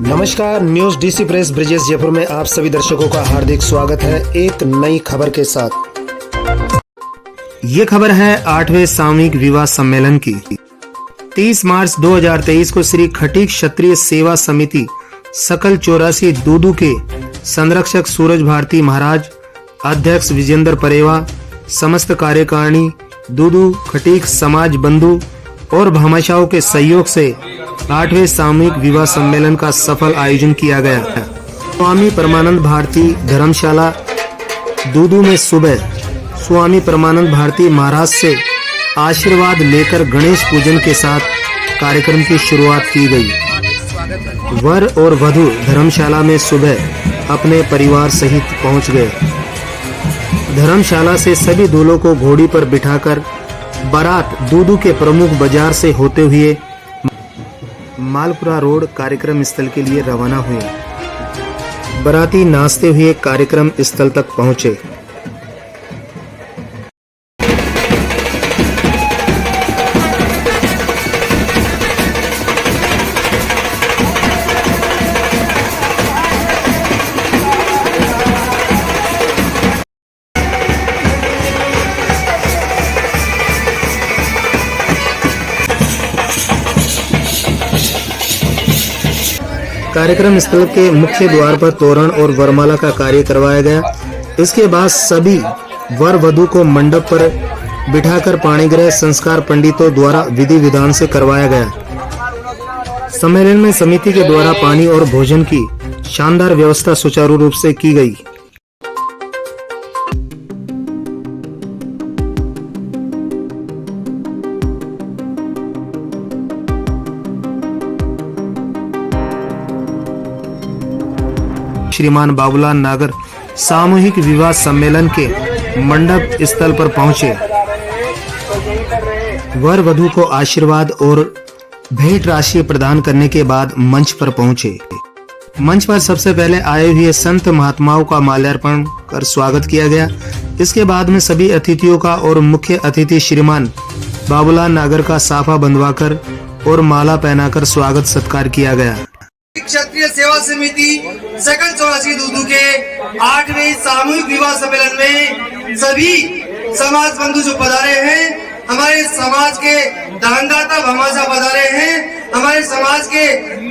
नमस्कार, news DC press Brijesh Jaipur में आप सभी दर्शकों का हार्दिक स्वागत है एक नई खबर के साथ। ये खबर है 8वें सामूहिक विवाह सम्मेलन की। 30 मार्च 2023 को श्री खटीक क्षत्रिय सेवा समिति सकल 84 दूदू के संरक्षक सूरज भारती महाराज, अध्यक्ष विजेंद्र परेवा, समस्त कार्यकारिणी, दूदू खटीक समाज बंधु और भामाशाहों के सहयोग से 8वें सामूहिक विवाह सम्मेलन का सफल आयोजन किया गया है। स्वामी परमानंद भारती धर्मशाला दूदू में सुबह स्वामी परमानंद भारती महाराज से आशीर्वाद लेकर गणेश पूजन के साथ कार्यक्रम की शुरुआत की गई। वर और वधू धर्मशाला में सुबह अपने परिवार सहित पहुंच गए। धर्मशाला से सभी दूल्हों को घोड़ी पर बिठाकर बारात दूदू के प्रमुख बाजार से होते हुए मालपुरा रोड कार्यक्रम स्थल के लिए रवाना हुए। बाराती नाचते हुए कार्यक्रम स्थल तक पहुंचे। कार्यक्रम स्थल के मुख्य द्वार पर तोरण और वरमाला का कार्य करवाया गया। इसके बाद सभी वर वधू को मंडप पर बिठाकर पाणिग्रह संस्कार पंडितों द्वारा विधि विधान से करवाया गया। सम्मेलन में समिति के द्वारा पानी और भोजन की शानदार व्यवस्था सुचारू रूप से की गई। श्रीमान बाबूलाल नागर सामूहिक विवाह सम्मेलन के मंडप स्थल पर पहुंचे। वर वधू को आशीर्वाद और भेंट राशि प्रदान करने के बाद मंच पर पहुंचे। मंच पर सबसे पहले आए हुए संत महात्माओं का माल्यार्पण कर स्वागत किया गया। इसके बाद में सभी अतिथियों का और मुख्य अतिथि श्रीमान बाबूलाल नागर का साफा बंधवाकर और माला पहनाकर स्वागत सत्कार किया गया। क्षत्रिय सेवा समिति सकल 84 दूदू के 8वें सामूहिक विवाह सम्मेलन में सभी समाज बंधु जो पधारे हैं, हमारे समाज के दानदाता भामाशाह पधारे हैं, हमारे समाज के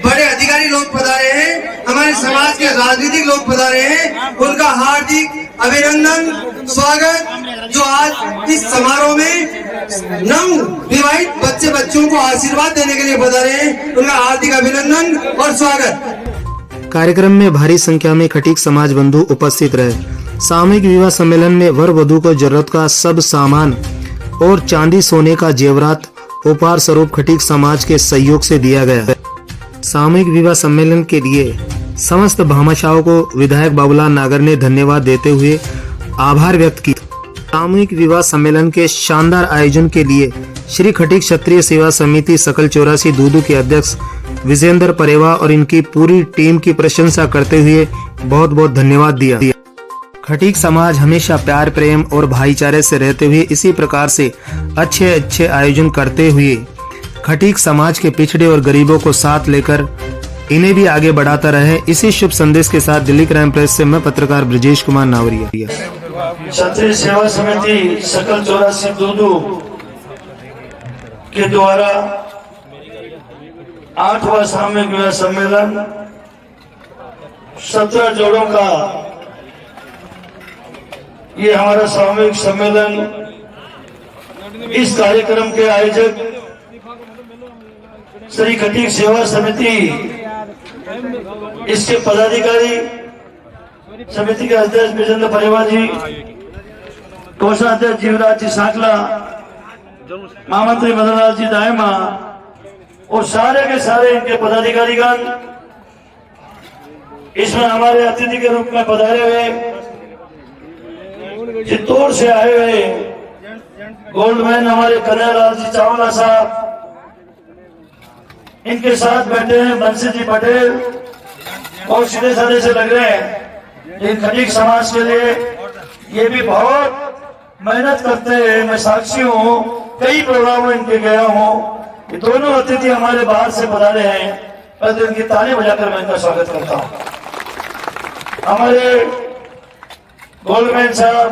बड़े अधिकारी लोग पधारे हैं, हमारे समाज के राजनीतिक लोग पधारे हैं, उनका हार्दिक अभिनंदन स्वागत। जो आज इस समारोह में नव विवाहित बच्चे बच्चों को आशीर्वाद देने के लिए पधारे हैं, उनका हार्दिक अभिनंदन और स्वागत। कार्यक्रम में भारी संख्या में खटीक समाज बंधु उपस्थित रहे। सामूहिक विवाह सम्मेलन में वर वधू को जरूरत का सब सामान और चांदी सोने का जेवरात उपहार स्वरूप खटीक समाज के सहयोग से दिया गया। सामूहिक विवाह सम्मेलन के लिए समस्त भामाशाहों को विधायक बाबूलाल नागर ने धन्यवाद देते हुए आभार व्यक्त किया। सामूहिक विवाह सम्मेलन के शानदार आयोजन के लिए श्री खटीक क्षत्रिय सेवा समिति सकल 84 दूदू के अध्यक्ष विजेंद्र परेवा और इनकी पूरी टीम की प्रशंसा करते हुए बहुत बहुत धन्यवाद दिया। खटीक समाज हमेशा प्यार प्रेम और भाईचारे से रहते हुए इसी प्रकार से अच्छे आयोजन करते हुए खटीक समाज के पिछड़े और गरीबों को साथ लेकर इन्हें भी आगे बढ़ाता रहे। इसी शुभ संदेश के साथ दिल्ली क्राइम प्रेस से मैं पत्रकार ब्रिजेश कुमार नावरिया। क्षत्रिय सेवा समिति सकल 84 दूदू के द्वारा 8वां सामूहिक विवाह सम्मेलन 17 जोड़ों का ये हमारा सामूहिक सम्मेलन, इस कार्यक्रम के आयोजक श्री खटीक सेवा समिति, इसके पदाधिकारी, समिति के अध्यक्ष विजेंद्र परेवा जी, कोषाध्यक्ष जीवराज जी साकला, महामंत्री मदनलाल जी दायमा और सारे के सारे इनके पदाधिकारीगण, इसमें हमारे अतिथि के रूप में पधारे हुए चित्तौड़ से आए हुए गोल्डमैन हमारे कन्हैयालाल जी चावला साहब, इनके साथ बैठे हैं बंसी जी पटेल, और सीधे साधे से लग रहे हैं लेकिन खटीक समाज के लिए ये भी बहुत मेहनत करते हैं। मैं साक्षी हूँ, कई प्रोग्राम में इनके गया हूँ। ये दोनों अतिथि हमारे बाहर से पधारे हैं, मैं तो इनकी ताली बजाकर मैं इनका स्वागत करता हूं। हमारे गोल्डमैन साहब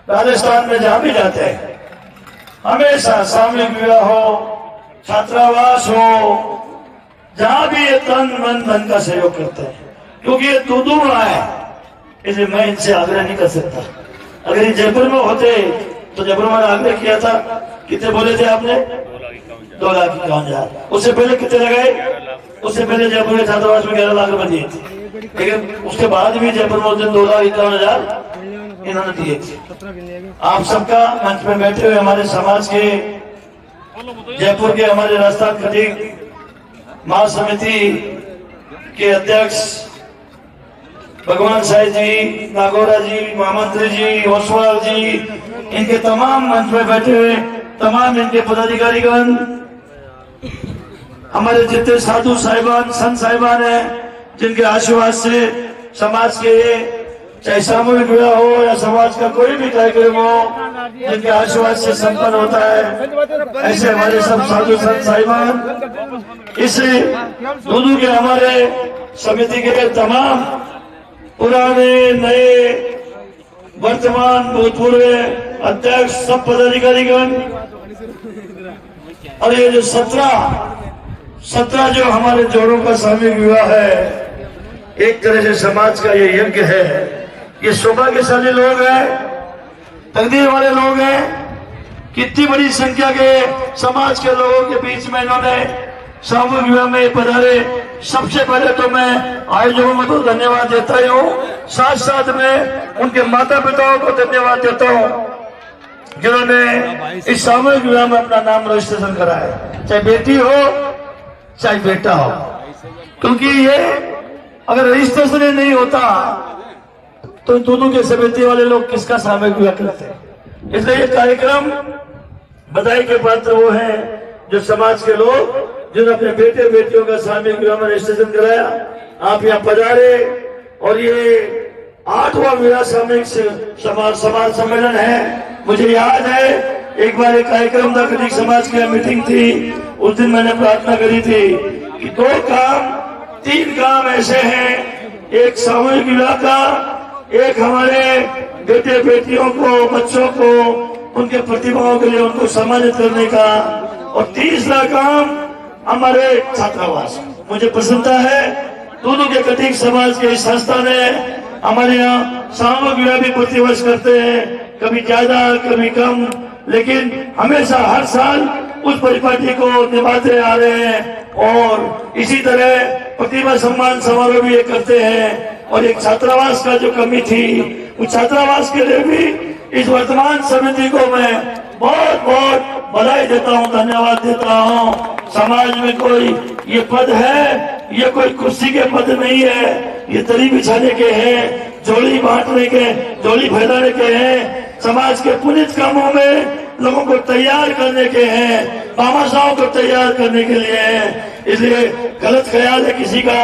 राजस्थान में जहां भी जाते हैं हमेशा सामूहिक विवाह हो, छात्रावास हो, जहां भी ये तन मन धन का सहयोग करते हैं, क्योंकि ये दूर रहा है, इसलिए मैं इनसे आग्रह नहीं कर सकता। अगर ये जयपुर में होते तो जयपुर में आग्रह किया था, कितने बोले थे आपने? 2,51,000। उससे पहले कितने लगाए? उससे पहले जयपुर के छात्रावास में 11 लाख रुपए दिए थे, लेकिन उसके बाद भी जयपुर में 2,51,000 इन्होंने दिए थे। आप सबका मंच में बैठे हुए हमारे समाज के, जयपुर के हमारे राजस्थान खटीक महासमिति के अध्यक्ष भगवान साई जी, नागौरा जी, महामंत्री जी, ओसवाल जी, इनके तमाम मंच में बैठे हुए तमाम इनके पदाधिकारीगण, हमारे जितने साधु साहिबान, संत साहिबान हैं, जिनके आशीर्वाद से समाज के चाहे सामूहिक विवाह हो या समाज का कोई भी कार्यक्रम हो, जिनके आशीर्वाद से संपन्न होता है, ऐसे हमारे सब साधु संत साहिबान, इस दूदू के हमारे समिति के तमाम पुराने नए वर्तमान भूतपूर्व अध्यक्ष, सब पदाधिकारीगण, और ये जो 17 जो हमारे जोड़ों का सामूहिक विवाह है, एक तरह से समाज का ये यज्ञ है। ये सौभाग्यशाली लोग हैं, तकदीर वाले लोग हैं, कितनी बड़ी संख्या के समाज के लोगों के बीच में इन्होंने सामूहिक विवाह में पधारे। सबसे पहले तो मैं आयोजकों को धन्यवाद देता हूँ, साथ साथ में उनके माता पिताओं को धन्यवाद देता हूँ, जिन्होंने इस सामूहिक विवाह में अपना नाम रजिस्ट्रेशन कराया, चाहे बेटी हो चाहे बेटा हो, क्योंकि ये अगर रजिस्ट्रेशन ही नहीं होता तो दोनों के समिति वाले लोग किसका सामूहिक विवाह करते हैं। इसलिए ये कार्यक्रम बधाई के पात्र वो हैं जो समाज के लोग जिन्होंने अपने बेटे बेटियों का सामूहिक विवाह में रजिस्ट्रेशन कराया। आप यहाँ पधारे और ये 8वां विवाह सामूहिक समाज सम्मेलन है। मुझे याद है एक बार एक कार्यक्रम था, खटीक समाज की मीटिंग थी, उस दिन मैंने प्रार्थना करी थी कि 3 काम ऐसे हैं, एक सामूहिक विवाह का, एक हमारे बेटे बेटियों को, बच्चों को, उनके प्रतिभाओं के लिए उनको सम्मानित करने का, और तीसरा काम हमारे छात्रावास। मुझे प्रसन्नता है दोनों के खटीक समाज के इस संस्था ने हमारे यहाँ सामूहिक विवाह भी प्रतिवर्ष करते हैं, कभी ज्यादा कभी कम, लेकिन हमेशा हर साल उस परिपाटी को निभाते आ रहे हैं। और इसी तरह प्रतिभा सम्मान समारोह भी ये करते हैं। और एक छात्रावास का जो कमी थी, उस छात्रावास के लिए भी इस वर्तमान समिति को मैं बहुत बहुत बधाई देता हूँ, धन्यवाद देता हूँ। समाज में कोई ये पद है, ये कोई कुर्सी के पद नहीं है, ये दरी बिछाने के हैं, झोली बांटने के, झोली फैलाने के हैं, समाज के पुनीत कामों में लोगों को तैयार करने के हैं, बामाशाहों को तैयार करने के लिए हैं। इसलिए गलत ख्याल है किसी का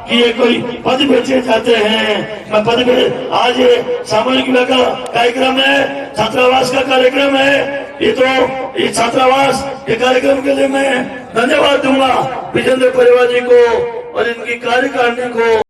कि ये कोई पद बेचे जाते हैं। मैं पद पे आज ये सामूहिक विवाह का कार्यक्रम है, छात्रावास का कार्यक्रम है, ये छात्रावास के कार्यक्रम के लिए मैं धन्यवाद दूंगा विजेंद्र परिवार जी को और इनकी कार्यकारिणी को।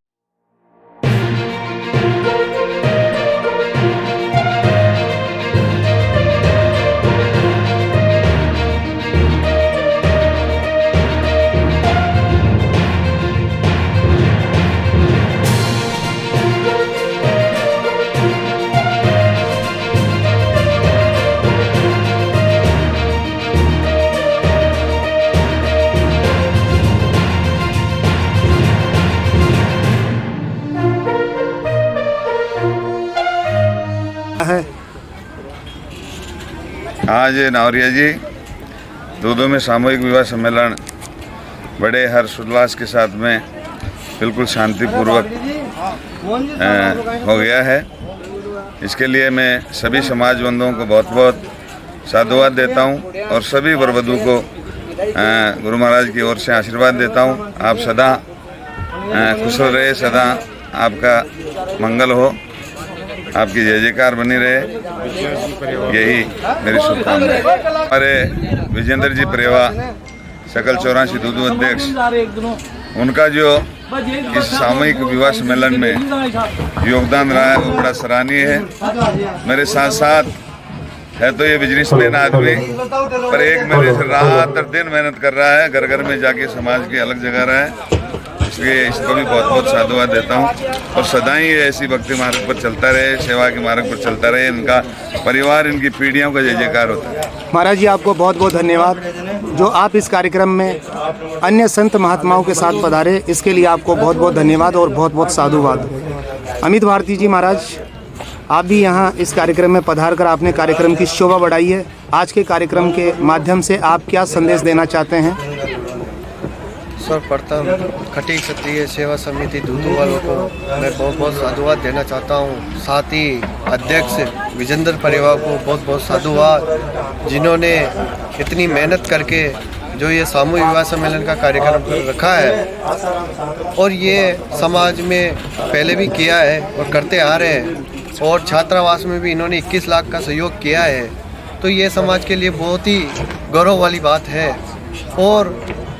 आज नावरिया जी दूदू में सामूहिक विवाह सम्मेलन बड़े हर्षोल्लास के साथ में बिल्कुल शांतिपूर्वक हो गया है। इसके लिए मैं सभी समाज बंधुओं को बहुत बहुत साधुवाद देता हूं और सभी वरवधु को गुरु महाराज की ओर से आशीर्वाद देता हूं। आप सदा कुशल रहे, सदा आपका मंगल हो, आपकी जय जयकार बनी रहे, यही मेरी शुभकामनाएं। हमारे विजेंद्र जी परेवा सकल 84 दूदू अध्यक्ष उनका जो इस सामूहिक विवाह सम्मेलन में योगदान रहा है वो बड़ा सराहनीय है। मेरे साथ साथ है तो ये बिजनेसमैन आदमी, पर एक मेरे से रात और दिन मेहनत कर रहा है, घर घर में जाके समाज की अलग जगह रहा है। इसलिए इसको भी बहुत बहुत साधुवाद देता हूँ और सदा ही ऐसी भक्ति मार्ग पर चलता रहे, सेवा के मार्ग पर चलता रहे। इनका परिवार, इनकी पीढ़ियों का जय जयकार होता है। महाराज जी, आपको बहुत बहुत धन्यवाद जो आप इस कार्यक्रम में अन्य संत महात्माओं के साथ पधारे, इसके लिए आपको बहुत बहुत धन्यवाद और बहुत बहुत साधुवाद। अमित भारती जी महाराज, आप भी यहाँ इस कार्यक्रम में पधार कर आपने कार्यक्रम की शोभा बढ़ाई है। आज के कार्यक्रम के माध्यम से आप क्या संदेश देना चाहते हैं? सर्वप्रथम खटीक क्षत्रिय सेवा समिति दूधू वालों को मैं बहुत बहुत साधुवाद देना चाहता हूँ। साथ ही अध्यक्ष विजेंद्र परिवार को बहुत बहुत साधुवाद, जिन्होंने इतनी मेहनत करके जो ये सामूहिक विवाह सम्मेलन का कार्यक्रम रखा है और ये समाज में पहले भी किया है और करते आ रहे हैं, और छात्रावास में भी इन्होंने 21 लाख का सहयोग किया है। तो ये समाज के लिए बहुत ही गौरव वाली बात है और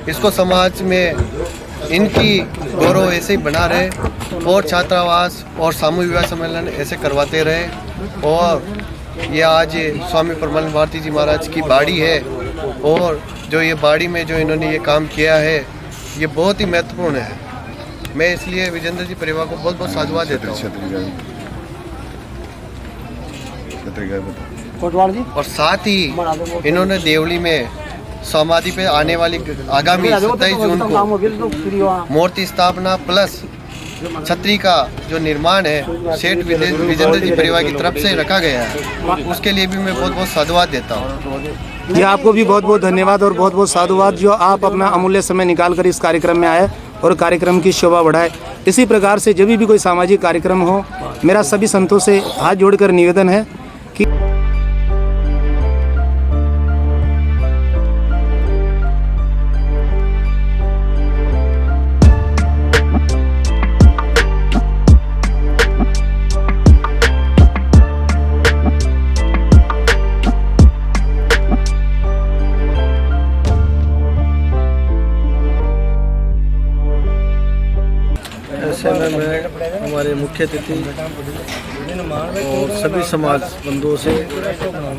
इसको समाज में इनकी गौरव ऐसे ही बना रहे और छात्रावास और सामूहिक विवाह सम्मेलन ऐसे करवाते रहे। और ये आज स्वामी परमानंद भारती जी महाराज की बाड़ी है और जो ये बाड़ी में जो इन्होंने ये काम किया है ये बहुत ही महत्वपूर्ण है। मैं इसलिए विजेंद्र जी परिवार को बहुत बहुत साधुवाद देता हूँ। और साथ ही इन्होंने देवली में समाधि पे आने वाली आगामी 27 जून को मूर्ति स्थापना प्लस छतरी का जो निर्माण है सेठ विजेंद्र जी परिवार की तरफ से रखा गया है, उसके लिए भी मैं बहुत बहुत साधुवाद देता हूँ। जी, आपको भी बहुत बहुत धन्यवाद और बहुत बहुत साधुवाद जो आप अपना अमूल्य समय निकाल कर इस कार्यक्रम में आए और कार्यक्रम की शोभा बढ़ाए। इसी प्रकार से जब भी कोई सामाजिक कार्यक्रम हो, मेरा सभी संतों से हाथ जोड़कर निवेदन है कि मैं हमारे मुख्य अतिथि और सभी समाज बंधुओं से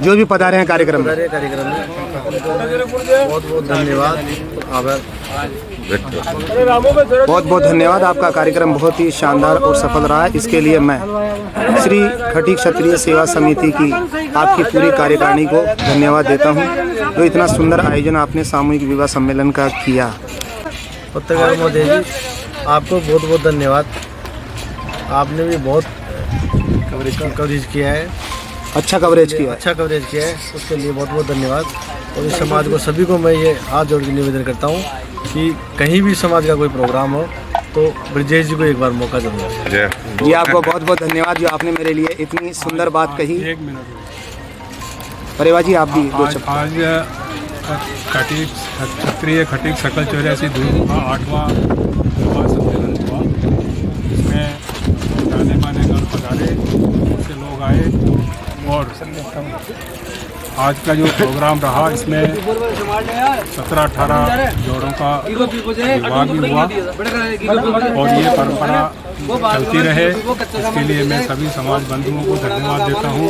जो भी पधारे हैं कार्यक्रम में, बहुत बहुत धन्यवाद, आभार। बहुत बहुत धन्यवाद। आपका कार्यक्रम बहुत ही शानदार और सफल रहा है। इसके लिए मैं श्री खटीक क्षत्रिय सेवा समिति की आपकी पूरी कार्यकारिणी को धन्यवाद देता हूं, जो इतना सुंदर आयोजन आपने सामूहिक विवाह सम्मेलन का किया। पत्रकार महोदय जी, आपको बहुत बहुत धन्यवाद। आपने भी बहुत कवरेज किया है, अच्छा कवरेज किया है, उसके लिए बहुत बहुत धन्यवाद। और इस समाज को सभी को मैं ये हाथ जोड़ के निवेदन करता हूँ कि कहीं भी समाज का कोई प्रोग्राम हो तो ब्रजेश जी को एक बार मौका जरूर दें। जी, आपको बहुत बहुत धन्यवाद जो आपने मेरे लिए इतनी सुंदर बात कही। परिवार जी, आप भी दो शब्द। आज क्षत्रिय खटीक सकल 84 दूधू का 8वां विवाह सम्मेलन हुआ। इसमें जाने माने गण पधारे, से लोग आए और आज का जो प्रोग्राम रहा इसमें 17-18 जोड़ों का विवाह भी हुआ और ये परंपरा चलती रहे। इसके लिए मैं सभी समाज बंधुओं को धन्यवाद देता हूँ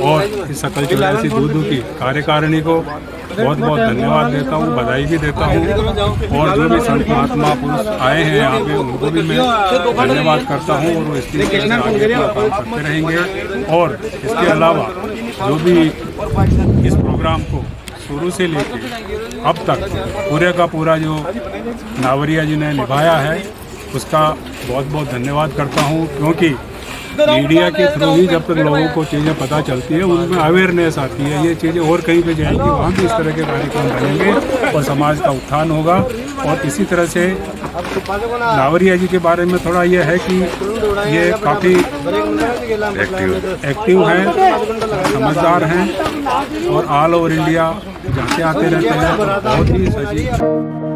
और इस सकल 84 दूधू की कार्यकारिणी को बहुत बहुत धन्यवाद देता हूँ, बधाई भी देता हूँ। और जो भी संत महात्मा पुरुष आए हैं यहाँ पे उनको भी मैं धन्यवाद करता हूँ और वो इस तरीके से आगे काम करते रहेंगे। और इसके अलावा जो भी इस प्रोग्राम को शुरू से लेकर अब तक पूरे का पूरा जो नावरिया जी ने निभाया है उसका बहुत बहुत धन्यवाद करता हूँ, क्योंकि मीडिया के थ्रू ही जब तक लोगों को चीज़ें पता चलती है उनमें अवेयरनेस आती है। ये चीज़ें और कहीं पे जाएंगी, वहाँ भी इस तरह के कार्यक्रम बनेंगे और समाज का उत्थान होगा। और इसी तरह से नावरिया जी के बारे में थोड़ा ये है कि ये काफ़ी एक्टिव हैं, समझदार हैं और ऑल ओवर इंडिया जहाँ से आते रहते हैं, बहुत ही सजीव।